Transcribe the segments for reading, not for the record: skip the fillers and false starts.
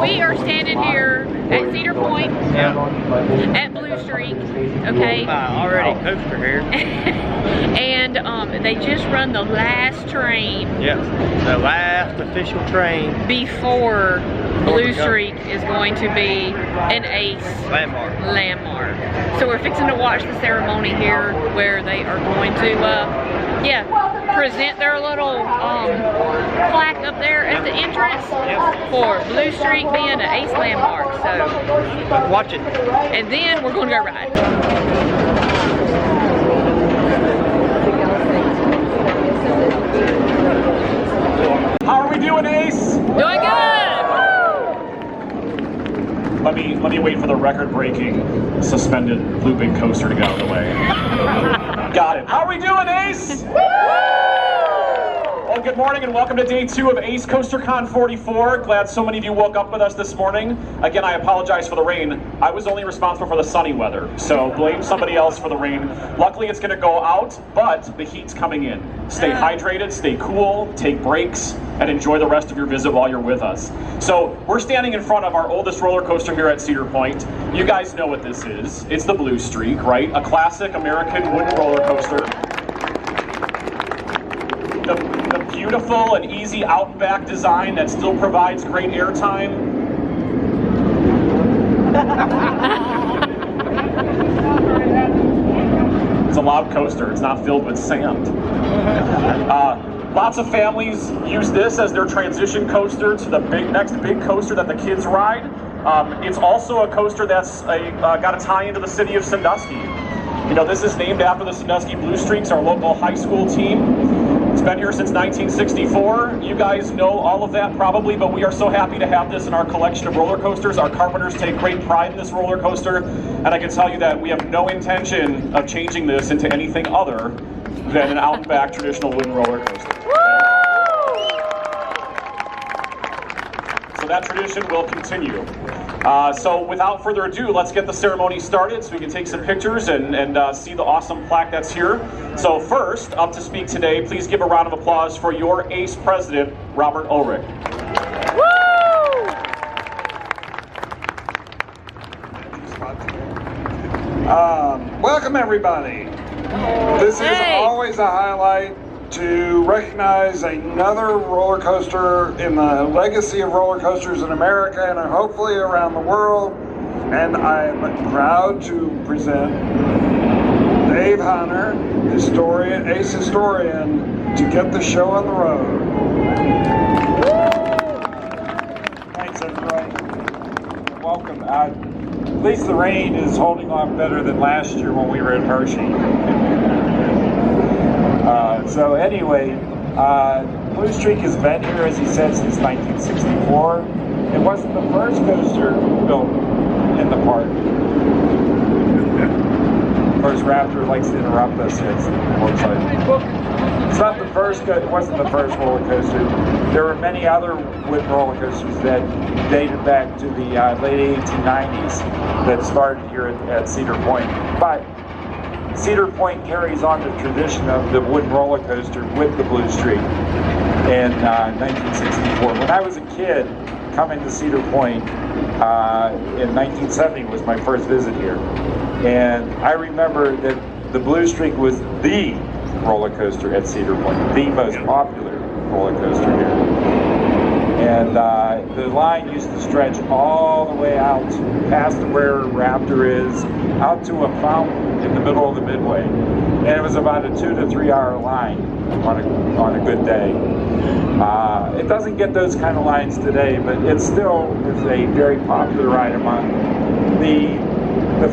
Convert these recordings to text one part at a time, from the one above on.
we are standing here at Cedar Point at Blue Streak, okay? Already coaster here. And they just run the last train. Yeah, the last official train. Before Blue Streak is going to be an ACE landmark. So we're fixing to watch the ceremony here where they are going to, present their little plaque up there at the entrance for Blue Streak being an ACE landmark. So let's watch it. And then we're going to go ride. How are we doing, Ace? Doing good! Let me wait for the record-breaking suspended looping coaster to get out of the way. Got it. How are we doing, Ace? Well, good morning and welcome to day 2 of Ace CoasterCon 44. Glad so many of you woke up with us this morning. Again, I apologize for the rain. I was only responsible for the sunny weather, so blame somebody else for the rain. Luckily, it's gonna go out, but the heat's coming in. Stay hydrated, stay cool, take breaks, and enjoy the rest of your visit while you're with us. So, we're standing in front of our oldest roller coaster here at Cedar Point. You guys know what this is. It's the Blue Streak, right? A classic American wooden roller coaster. The beautiful and easy out and back design that still provides great airtime. It's a loud coaster, it's not filled with sand. Lots of families use this as their transition coaster to the next big coaster that the kids ride. It's also a coaster that's got a tie into the city of Sandusky. You know, this is named after the Sandusky Blue Streaks, our local high school team. It's been here since 1964. You guys know all of that probably, but we are so happy to have this in our collection of roller coasters. Our carpenters take great pride in this roller coaster, and I can tell you that we have no intention of changing this into anything other than an out and back traditional wooden roller coaster. So that tradition will continue. So without further ado, let's get the ceremony started so we can take some pictures and see the awesome plaque that's here. So first, up to speak today, please give a round of applause for your ACE president, Robert Ulrich. Welcome everybody. This is always a highlight to recognize another roller coaster in the legacy of roller coasters in America and hopefully around the world. And I'm proud to present Dave Hunter, ACE historian, to get the show on the road. Thanks everybody. Welcome. At least the rain is holding on better than last year when we were in Hershey. So anyway, Blue Streak has been here, as he said, since 1964. It wasn't the first coaster built in the park. Of course, Raptor likes to interrupt us. It's not the first. It wasn't the first roller coaster. There were many other wooden roller coasters that dated back to the late 1890s that started here at Cedar Point. But Cedar Point carries on the tradition of the wooden roller coaster with the Blue Streak in 1964. When I was a kid coming to Cedar Point in 1970 was my first visit here. And I remember that the Blue Streak was the roller coaster at Cedar Point, the most popular roller coaster here. And the line used to stretch all the way out past where Raptor is, out to a fountain in the middle of the midway. And it was about a 2 to 3 hour line on a good day. It doesn't get those kind of lines today, but it still is a very popular ride among the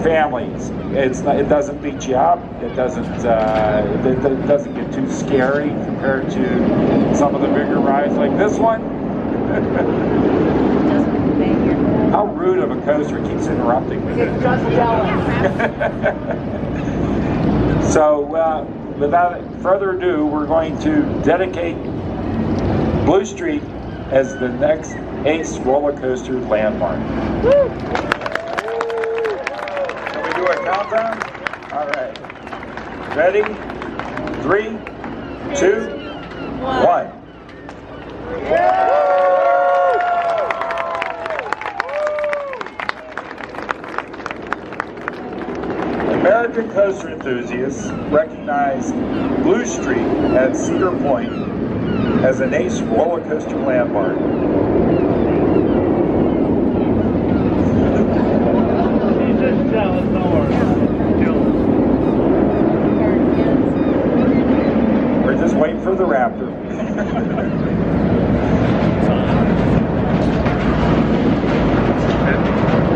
families. It doesn't beat you up. It doesn't get too scary compared to some of the bigger rides like this one. How rude of a coaster keeps interrupting me. So without further ado, we're going to dedicate Blue Streak as the next ACE roller coaster landmark. Can we do a countdown? All right. Ready? 3, 2, 1. American coaster enthusiasts recognize Blue Streak at Cedar Point as an ace roller coaster landmark. We're just waiting for the Raptor.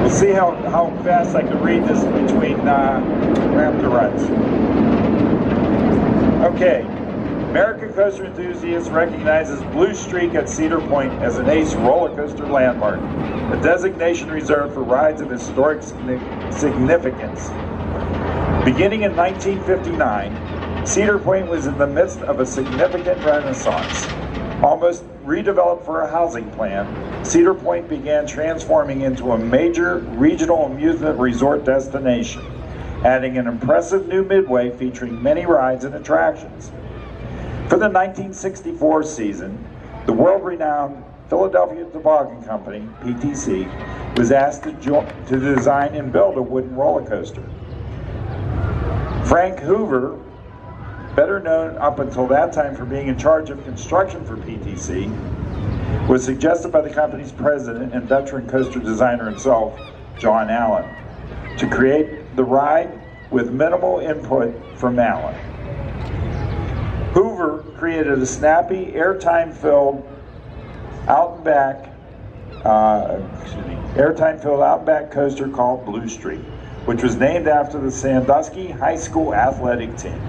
We'll see how fast I can read this between Raptor rides. Okay, American Coaster Enthusiasts recognizes Blue Streak at Cedar Point as an ace roller coaster landmark, a designation reserved for rides of historic significance. Beginning in 1959, Cedar Point was in the midst of a significant renaissance. Almost redeveloped for a housing plan, Cedar Point began transforming into a major regional amusement resort destination, adding an impressive new midway featuring many rides and attractions. For the 1964 season, the world-renowned Philadelphia Toboggan Company, PTC, was asked to design and build a wooden roller coaster. Frank Hoover, better known up until that time for being in charge of construction for PTC, was suggested by the company's president and veteran coaster designer himself, John Allen, to create the ride with minimal input from Allen. Hoover created a snappy, airtime-filled out and back coaster called Blue Streak, which was named after the Sandusky High School athletic team.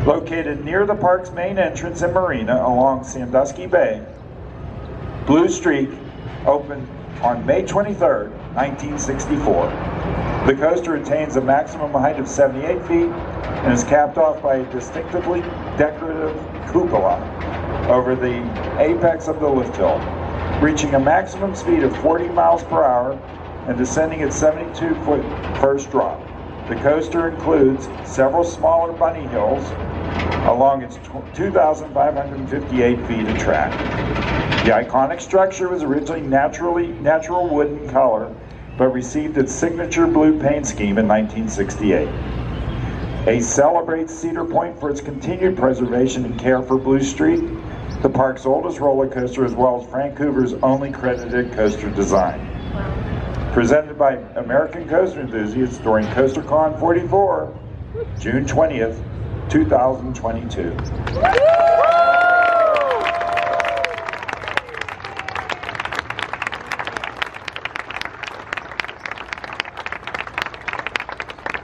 Located near the park's main entrance and marina along Sandusky Bay, Blue Streak opened on May 23, 1964. The coaster attains a maximum height of 78 feet and is capped off by a distinctively decorative cupola over the apex of the lift hill, reaching a maximum speed of 40 miles per hour and descending at 72-foot first drop. The coaster includes several smaller bunny hills along its 2,558 feet of track. The iconic structure was originally natural wood in color, but received its signature blue paint scheme in 1968. ACE celebrates Cedar Point for its continued preservation and care for Blue Streak, the park's oldest roller coaster, as well as Frank Hoover's only credited coaster design. Presented by American Coaster Enthusiasts during CoasterCon 44, June 20th, 2022.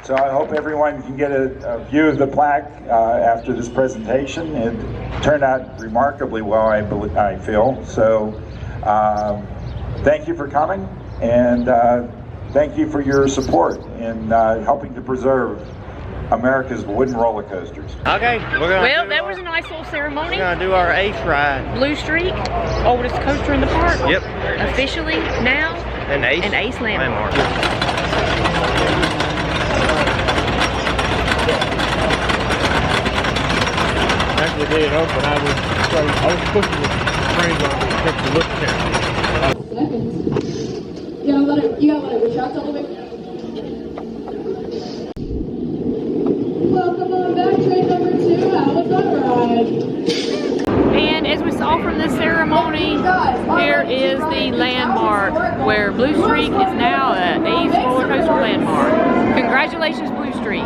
So I hope everyone can get a view of the plaque after this presentation. It turned out remarkably well, I feel. So thank you for coming, and thank you for your support in helping to preserve America's wooden roller coasters. Okay, Well, that was a nice little ceremony. We're gonna do our ace ride. Blue Streak, oldest coaster in the park. Yep. Officially now An ace landmark. After the day it opened, I was pushing the train on me, kept the look down. Seconds. You gotta let it reach out all the way. Welcome on back, train number 2, Alabama ride. And as we saw from this ceremony, here is the landmark where Blue Streak is now an ACE roller coaster landmark. Congratulations, Blue Streak.